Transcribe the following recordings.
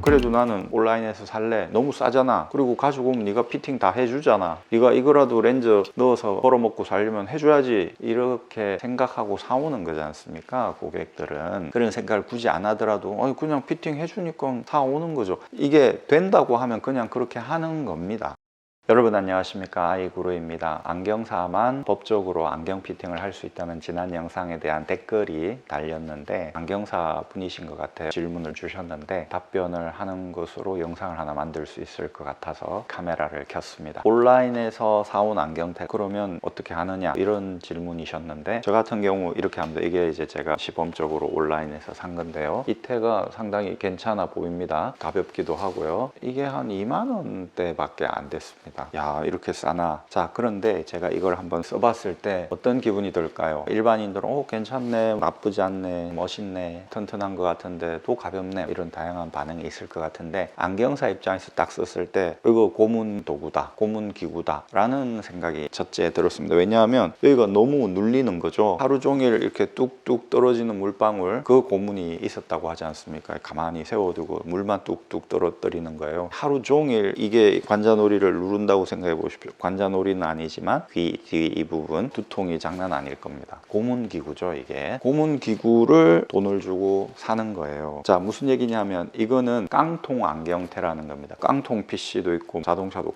그래도 나는 온라인에서 살래. 너무 싸잖아. 그리고 가지고 오면 네가 피팅 다 해주잖아. 네가 이거라도 렌즈 넣어서 벌어먹고 살려면 해줘야지. 이렇게 생각하고 사오는 거지 않습니까? 고객들은 그런 생각을 굳이 안 하더라도 그냥 피팅 해주니까 사오는 거죠. 이게 된다고 하면 그냥 그렇게 하는 겁니다. 여러분 안녕하십니까, 아이구루입니다. 안경사만 법적으로 안경 피팅을 할 수 있다는 지난 영상에 대한 댓글이 달렸는데, 안경사 분이신 것 같아요. 질문을 주셨는데 답변을 하는 것으로 영상을 하나 만들 수 있을 것 같아서 카메라를 켰습니다. 온라인에서 사온 안경테 그러면 어떻게 하느냐, 이런 질문이셨는데, 저 같은 경우 이렇게 합니다. 이게 이제 제가 시범적으로 온라인에서 산 건데요, 이 태가 상당히 괜찮아 보입니다. 가볍기도 하고요. 이게 한 2만 원대밖에 안 됐습니다. 야, 이렇게 싸나. 자, 그런데 제가 이걸 한번 써봤을 때 어떤 기분이 들까요? 일반인들은 괜찮네, 나쁘지 않네, 멋있네, 튼튼한 것 같은데 또 가볍네, 이런 다양한 반응이 있을 것 같은데, 안경사 입장에서 딱 썼을 때 이거 고문 도구다, 고문 기구다 라는 생각이 첫째 들었습니다. 왜냐하면 여기가 너무 눌리는 거죠. 하루 종일 이렇게 뚝뚝 떨어지는 물방울, 그 고문이 있었다고 하지 않습니까? 가만히 세워두고 물만 뚝뚝 떨어뜨리는 거예요. 하루 종일 이게 관자놀이를 누른다고 생각해 보십시오. 관자놀이는 아니지만 귀 뒤 이 부분, 두통이 장난 아닐 겁니다. 고문 기구죠. 이게 고문 기구를 돈을 주고 사는 거예요. 자, 무슨 얘기냐면 이거는 깡통 안경테라는 겁니다. 깡통 PC도 있고 자동차도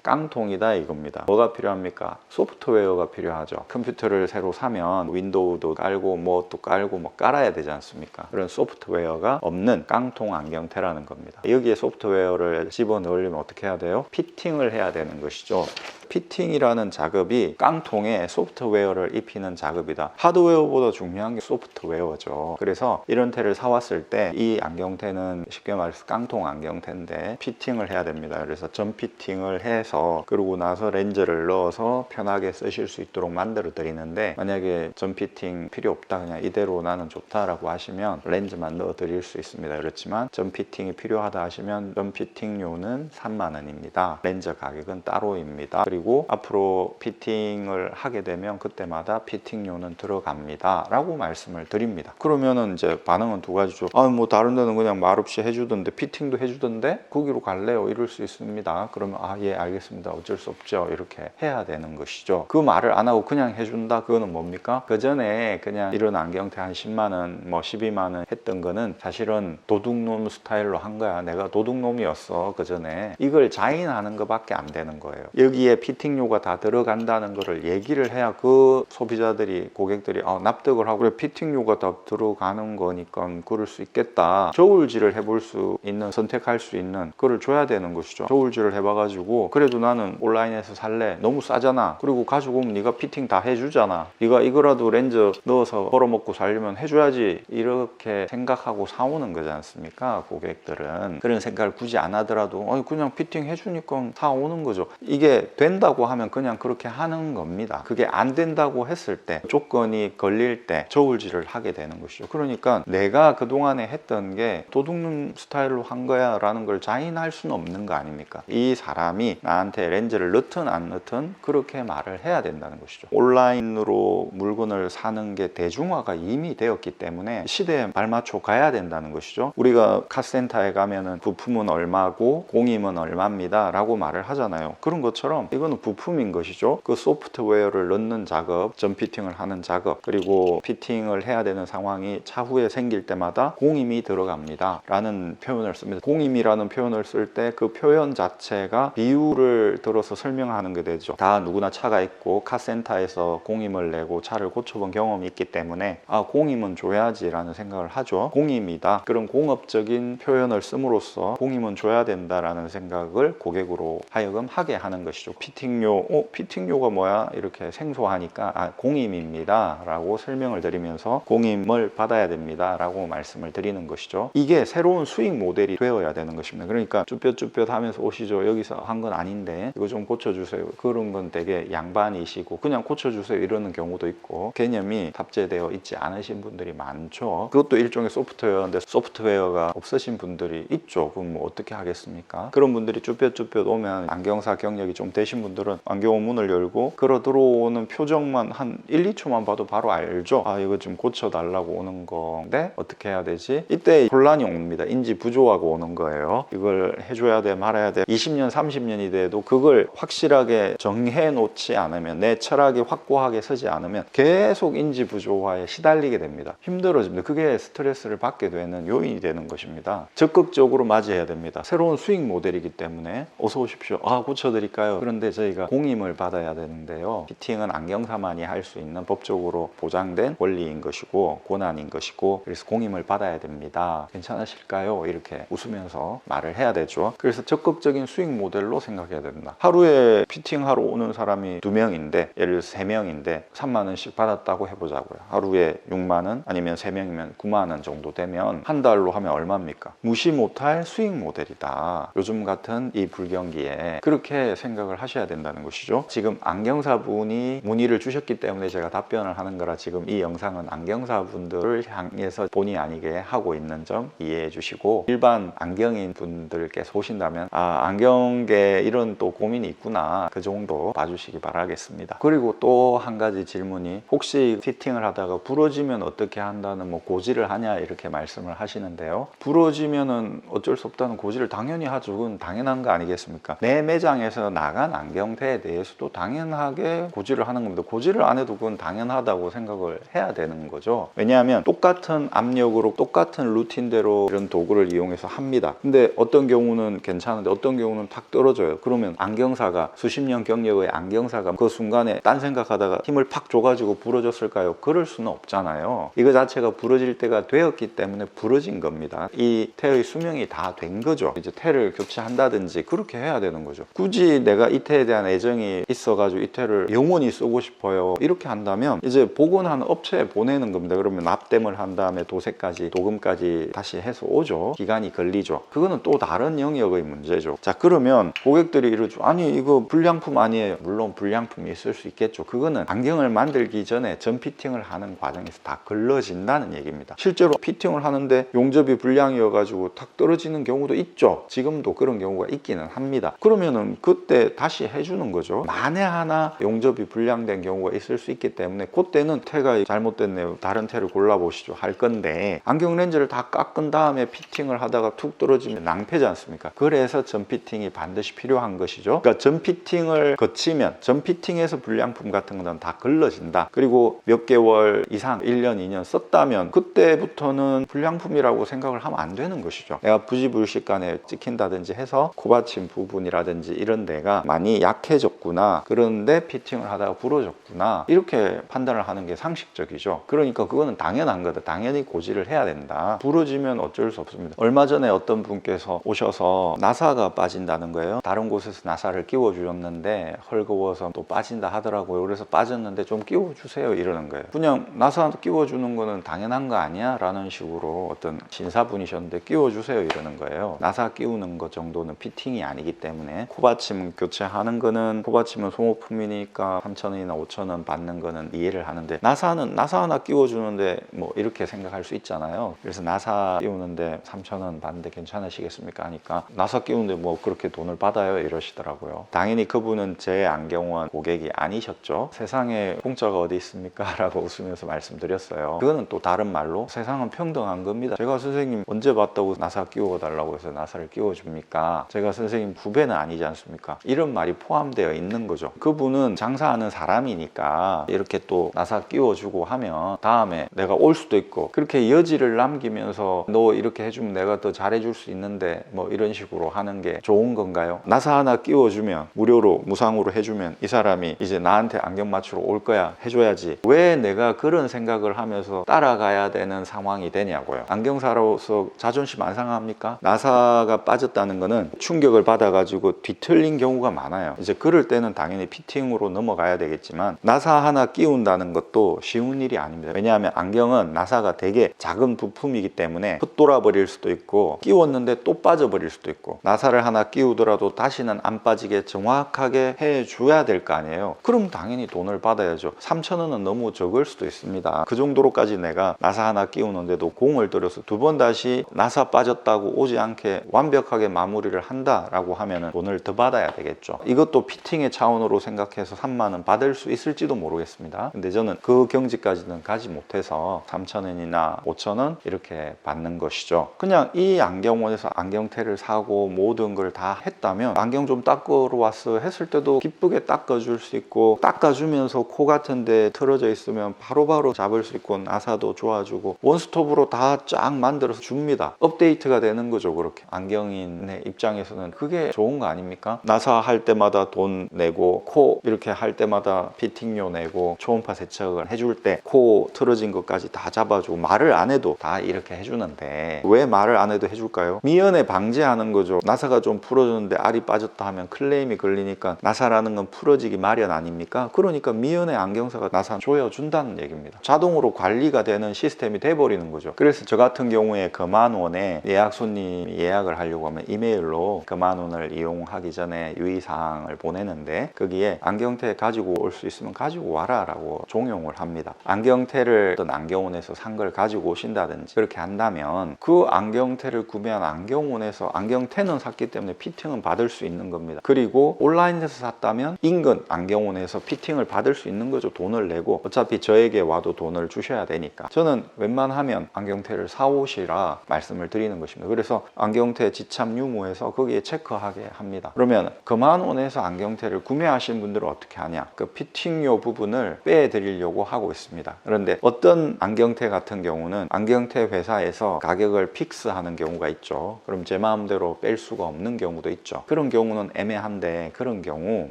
깡통이다 이겁니다. 뭐가 필요합니까? 소프트웨어가 필요하죠. 컴퓨터를 새로 사면 윈도우도 깔고 뭐 또 깔고 뭐 깔아야 되지 않습니까? 그런 소프트웨어가 없는 깡통 안경테라는 겁니다. 여기에 소프트웨어를 집어넣으려면 어떻게 해야 돼요? 피팅을 해야 되는 것이죠. 피팅이라는 작업이 깡통에 소프트웨어를 입히는 작업이다. 하드웨어보다 중요한 게 소프트웨어죠. 그래서 이런 테를 사왔을 때 이 안경테는 쉽게 말해서 깡통 안경테인데 피팅을 해야 됩니다. 그래서 전 피팅을 해서 그러고 나서 렌즈를 넣어서 편하게 쓰실 수 있도록 만들어 드리는데, 만약에 전 피팅 필요 없다, 그냥 이대로 나는 좋다라고 하시면 렌즈만 넣어 드릴 수 있습니다. 그렇지만 전 피팅이 필요하다 하시면 전 피팅료는 3만 원입니다. 렌즈 가격은 따로입니다. 그리고 앞으로 피팅을 하게 되면 그때마다 피팅료는 들어갑니다 라고 말씀을 드립니다. 그러면은 이제 반응은 두 가지죠. 뭐 다른 데는 그냥 말없이 해주던데 피팅도 해주던데 거기로 갈래요, 이럴 수 있습니다. 그러면 예 알겠습니다, 어쩔 수 없죠, 이렇게 해야 되는 것이죠. 그 말을 안 하고 그냥 해준다, 그거는 뭡니까? 그 전에 그냥 이런 안경테 한 10만 원 뭐 12만 원 했던 거는 사실은 도둑놈 스타일로 한 거야. 내가 도둑놈이었어 그 전에. 이걸 자인하는 것밖에 안 되는 거예요. 여기에 피팅료가 다 들어간다는 거를 얘기를 해야 그 소비자들이, 고객들이 납득을 하고, 그래 피팅료가 다 들어가는 거니까 그럴 수 있겠다, 저울질을 해볼 수 있는, 선택할 수 있는 그걸 줘야 되는 것이죠. 저울질을 해봐가지고 그래도 나는 온라인에서 살래, 너무 싸잖아. 그리고 가지고 오면 네가 피팅 다 해주잖아. 네가 이거라도 렌즈 넣어서 벌어먹고 살려면 해줘야지. 이렇게 생각하고 사오는 거지 않습니까? 고객들은 그런 생각을 굳이 안 하더라도 그냥 피팅 해주니까 사오는 거죠. 이게 된다고 하면 그냥 그렇게 하는 겁니다. 그게 안 된다고 했을 때, 조건이 걸릴 때 저울질을 하게 되는 것이죠. 그러니까 내가 그동안에 했던 게 도둑놈 스타일로 한 거야 라는 걸 자인할 수는 없는 거 아닙니까? 이 사람이 나한테 렌즈를 넣든 안 넣든 그렇게 말을 해야 된다는 것이죠. 온라인으로 물건을 사는 게 대중화가 이미 되었기 때문에 시대에 발맞춰 가야 된다는 것이죠. 우리가 카센터에 가면은 부품은 얼마고 공임은 얼마입니다 라고 말을 하잖아요. 그런 것처럼 이거는 부품인 것이죠. 그 소프트웨어를 넣는 작업, 전 피팅을 하는 작업, 그리고 피팅을 해야 되는 상황이 차후에 생길 때마다 공임이 들어갑니다 라는 표현을 씁니다. 공임이라는 표현을 쓸 때 그 표현 자체가 비유를 들어서 설명하는 게 되죠. 다 누구나 차가 있고 카센터에서 공임을 내고 차를 고쳐본 경험이 있기 때문에 공임은 줘야지 라는 생각을 하죠. 공임이다, 그런 공업적인 표현을 씀으로써 공임은 줘야 된다라는 생각을 고객으로 하여금 하게 하는 것이죠. 피팅료가 뭐야? 이렇게 생소하니까 공임입니다 라고 설명을 드리면서 공임을 받아야 됩니다 라고 말씀을 드리는 것이죠. 이게 새로운 수익 모델이 되어야 되는 것입니다. 그러니까 쭈뼛쭈뼛 하면서 오시죠. 여기서 한 건 아닌데 이거 좀 고쳐주세요. 그런 건 되게 양반이시고 그냥 고쳐주세요 이러는 경우도 있고, 개념이 탑재되어 있지 않으신 분들이 많죠. 그것도 일종의 소프트웨어인데 소프트웨어가 없으신 분들이 있죠. 그럼 뭐 어떻게 하겠습니까? 그런 분들이 쭈뼛쭈뼛 오면 안경사 경력이 좀 되신 분들은 안경 문을 열고 걸어 들어오는 표정만 한 1, 2초만 봐도 바로 알죠. 아, 이거 좀 고쳐달라고 오는 건데 어떻게 해야 되지? 이때 혼란이 옵니다. 인지 부조하고 오는 거예요. 이걸 해줘야 돼 말아야 돼. 20년 30년이 돼도 그걸 확실하게 정해 놓지 않으면, 내 철학이 확고하게 서지 않으면 계속 인지 부조화에 시달리게 됩니다. 힘들어집니다. 그게 스트레스를 받게 되는 요인이 되는 것입니다. 적극적으로 맞이해야 됩니다. 새로운 수익 모델이기 때문에 어서 오십시오. 아, 고쳐드릴까요? 그런데 저희가 공임을 받아야 되는데요. 피팅은 안경사만이 할 수 있는 법적으로 보장된 권리인 것이고 권한인 것이고, 그래서 공임을 받아야 됩니다. 괜찮으실까요? 이렇게 웃으면서 말을 해야 되죠. 그래서 적극적인 수익 모델로 생각해야 된다. 하루에 피팅하러 오는 사람이 2명인데, 예를 들어서 3명인데 3만 원씩 받았다고 해보자고요. 하루에 6만 원, 아니면 3명이면 9만 원 정도 되면 한 달로 하면 얼마입니까? 무시 못할 수익 모델이다. 요즘 같은 이 불경기에 그렇게 생각을 하셔야 된다는 것이죠. 지금 안경사분이 문의를 주셨기 때문에 제가 답변을 하는 거라, 지금 이 영상은 안경사분들을 향해서 본의 아니게 하고 있는 점 이해해 주시고, 일반 안경인 분들께서 보신다면 아, 안경계 이런 또 고민이 있구나, 그 정도 봐주시기 바라겠습니다. 그리고 또 한 가지 질문이, 혹시 피팅을 하다가 부러지면 어떻게 한다는 뭐 고지를 하냐 이렇게 말씀을 하시는데요. 부러지면은 어쩔 수 없다는 고지를 당연히 하죠. 그건 당연한 거 아니겠습니까? 내 매장에서 나간 안경테에 대해서도 당연하게 고지를 하는 겁니다. 고지를 안 해도 그건 당연하다고 생각을 해야 되는 거죠. 왜냐하면 똑같은 압력으로 똑같은 루틴대로 이런 도구를 이용해서 합니다. 근데 어떤 경우는 괜찮은데 어떤 경우는 탁 떨어져요. 그러면 안경사가, 수십 년 경력의 안경사가 그 순간에 딴 생각하다가 힘을 팍 줘가지고 부러졌을까요? 그럴 수는 없잖아요. 이거 자체가 부러질 때가 되었기 때문에 부러진 겁니다. 이 테의 수명이 다 된 거죠. 이제 테를 교체한다든지 그렇게 해야 되는 거죠. 굳이 내가 이 테에 대한 애정이 있어가지고 이 테를 영원히 쓰고 싶어요, 이렇게 한다면 이제 복원하는 업체에 보내는 겁니다. 그러면 납땜을 한 다음에 도색까지, 도금까지 다시 해서 오죠. 기간이 걸리죠. 그거는 또 다른 영역의 문제죠. 자, 그러면 고객들이 이러죠. 아니, 이거 불량품 아니에요. 물론 불량품이 있을 수 있겠죠. 그거는 안경을 만들기 전에 전 피팅을 하는 과정에서 다 걸러진다는 얘기입니다. 실제로 피팅을 하는데 용접이 불량이어가지고 탁 떨어지는 경우도 있죠. 지금도 그런 경우가 있기는 합니다. 그러면은 그때 다시 해주는 거죠. 만에 하나 용접이 불량된 경우가 있을 수 있기 때문에 그때는 테가 잘못됐네요, 다른 테를 골라보시죠 할 건데, 안경 렌즈를 다 깎은 다음에 피팅을 하다가 툭 떨어지면 낭패지 않습니까? 그래서 전 피팅이 반드시 필요한 것이죠. 그러니까 전 피팅을 거치면, 전 피팅에서 불량품 같은 건 다 걸러진다. 그리고 몇 개월 이상 1년 2년 썼다면 그때부터는 불량품이라고 생각을 하면 안 되는 것이죠. 내가 부지불식간에 찍힌다든지 해서 코받침 부분이라든지 이런 데가 많이 약해졌구나, 그런데 피팅을 하다가 부러졌구나, 이렇게 판단을 하는 게 상식적이죠. 그러니까 그거는 당연한 거다. 당연히 고지를 해야 된다. 부러지면 어쩔 수 없습니다. 얼마 전에 어떤 분께서 오셔서 나사가 빠진다는 거예요. 다른 곳에서 나사를 끼워주셨는데 헐거워서 또 빠진다 하더라고요. 그래서 빠졌는데 좀 끼워주세요 이러는 거예요. 그냥 나사 끼워주는 거는 당연한 거 아니야? 라는 식으로 어떤 신사분이셨는데 끼워주세요 이러는 거예요. 나사 끼우는 것 정도는 피팅이 아니기 때문에, 코받침 교체하는 거는, 코받침은 소모품이니까 3,000원이나 5,000원 받는 거는 이해를 하는데, 나사는 나사 하나 끼워주는데 뭐 이렇게 생각할 수 있잖아요. 그래서 나사 끼우는데 3,000원 받는데 괜찮으시겠습니까 하니까, 나사 끼우는데 뭐 그렇게 돈을 받아요 이러시더라고요. 당연히 그분은 제 안경원 고객이 아니셨죠. 세상에 공짜가 어디 있습니까? 라고 웃으면서 말씀드렸어요. 그거는 또 다른 말로 세상은 평등한 겁니다. 제가 선생님 언제 봤다고 나사 끼워 달라고 해서 나사를 끼워 줍니까? 제가 선생님 후배는 아니지 않습니까? 이런 말이 포함되어 있는 거죠. 그분은 장사하는 사람이니까 이렇게 또 나사 끼워주고 하면 다음에 내가 올 수도 있고, 그렇게 여지를 남기면서 너 이렇게 해주면 내가 더 잘해줄 수 있는데 뭐 이런 식으로 하는 게 좋은 건가요? 나사 하나 끼워주면, 무료로 무상으로 해주면 이 사람이 이제 나한테 안경 맞추러 올 거야, 해줘야지. 왜 내가 그런 생각을 하면서 따라가야 되는 상황이 되냐고요. 안경사로서 자존심 안 상합니까? 나사가 빠졌다는 거는 충격을 받아가지고 뒤틀린 경우가 많아요. 이제 그럴 때는 당연히 피팅으로 넘어가야 되겠지만, 나사 하나 끼운다는 것도 쉬운 일이 아닙니다. 왜냐하면 안경은 나사가 되게 작은 부품이기 때문에 헛돌아 버릴 수도 있고, 끼웠는데 또 빠져버릴 수도 있고, 나사를 하나 끼우더라도 다시는 안 빠지게 정확하게 해줘야 될 거 아니에요. 그럼 당연히 돈을 받아야죠. 3,000원은 너무 적을 수도 있습니다. 그 정도로까지 내가 나사 하나 끼우는데도 공을 들여서 두 번 다시 나사 빠졌다고 오지 않게 완벽하게 마무리를 한다라고 하면은 돈을 더 받아야 되겠죠. 이것도 피팅의 차원으로 생각해서 3만 원 받을 수 있을지도 모르겠습니다. 근데 저는 그 경지까지는 가지 못해서 3,000원이나 5,000원 이렇게 받는 것이죠. 그냥 이 안경원에서 안경테를 사고 모든 걸 다 했다면 안경 좀 닦으러 왔어 했을 때도 기쁘게 닦아줄 수 있고, 닦아주면서 코 같은 데 틀어져 있으면 바로바로 잡을 수 있고, 나사도 좋아주고 원스톱으로 다 쫙 만들어서 줍니다. 업데이트가 되는 거죠. 그렇게 안경인의 입장에서는 그게 좋은 거 아닙니까? 나사 할 때마다 돈 내고, 코 이렇게 할 때마다 피팅료 내고, 초음파 세척을 해줄 때 코 틀어진 것까지 다 잡아주고, 말을 안 해도 다 이렇게 해주는데 왜 말을 안 해도 해줄까요? 미연에 방지하는 거죠. 나사가 좀 풀어졌는데 알이 빠졌다 하면 클레임이 걸리니까, 나사라는 건 풀어지기 마련 아닙니까? 그러니까 미연에 안경사가 나사 조여준다는 얘기입니다. 자동으로 관리가 되는 시스템이 돼버리는 거죠. 그래서 저 같은 경우에 금한원에 예약 손님이 예약을 하려고 하면 이메일로 금한원을 이용하기 전에 유의사항을 보내는데, 거기에 안경테 가지고 올 수 있으면 가지고 와라 라고 종용을 합니다. 안경테를 어떤 안경원에서 산 걸 가지고 오신다든지 그렇게 한다면, 그 안경테를 구매한 안경원에서 안경테는 샀기 때문에 피팅은 받을 수 있는 겁니다. 그리고 온라인에서 샀다면 인근 안경원에서 피팅을 받을 수 있는 거죠. 돈을 내고. 어차피 저에게 와도 돈을 주셔야 되니까. 저는 웬만하면 안경테를 사오시라 말씀을 드리는 것입니다. 그래서 안경테 지참 유무에서 거기에 체크하게 합니다. 그러면 금한원에서 안경테를 구매하신 분들은 어떻게 하냐, 그 피팅료 부분을 빼드리려고 하고 있습니다. 그런데 어떤 안경테 같은 경우는 안경테 회사에서 가격을 픽스하는 경우가 있죠. 그럼 제 마음대로 뺄 수가 없는 경우도 있죠. 그런 경우는 애매한데, 그런 경우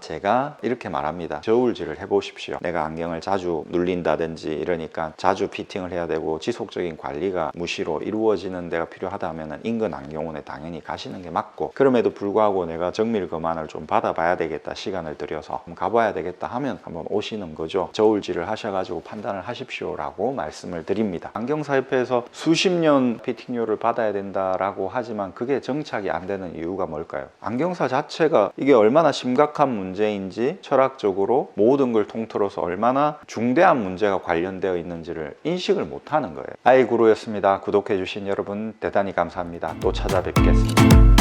제가 이렇게 말합니다. 저울질을 해보십시오. 내가 안경을 자주 눌린다든지 이러니까 자주 피팅을 해야 되고 지속적인 관리가 무시로 이루어지는 데가 필요하다면 인근 안경원에 당연히 가시는 게 맞고, 그럼에도 불구하고 내가 정밀 검안을 좀 받아봐야 되겠다, 시간을 들여서 가봐야 되겠다 하면 한번 오시는 거죠. 저울질을 하셔가지고 판단을 하십시오 라고 말씀을 드립니다. 안경사협회에서 수십 년 피팅료를 받아야 된다라고 하지만 그게 정착이 안 되는 이유가 뭘까요? 안경사 자체가 이게 얼마나 심각한 문제인지, 철학적으로 모든 걸 통틀어서 얼마나 중대한 문제가 관련되어 있는지를 인식을 못하는 거예요. 아이구루였습니다. 구독해주신 여러분 대단히 감사합니다. 또 찾아뵙겠습니다.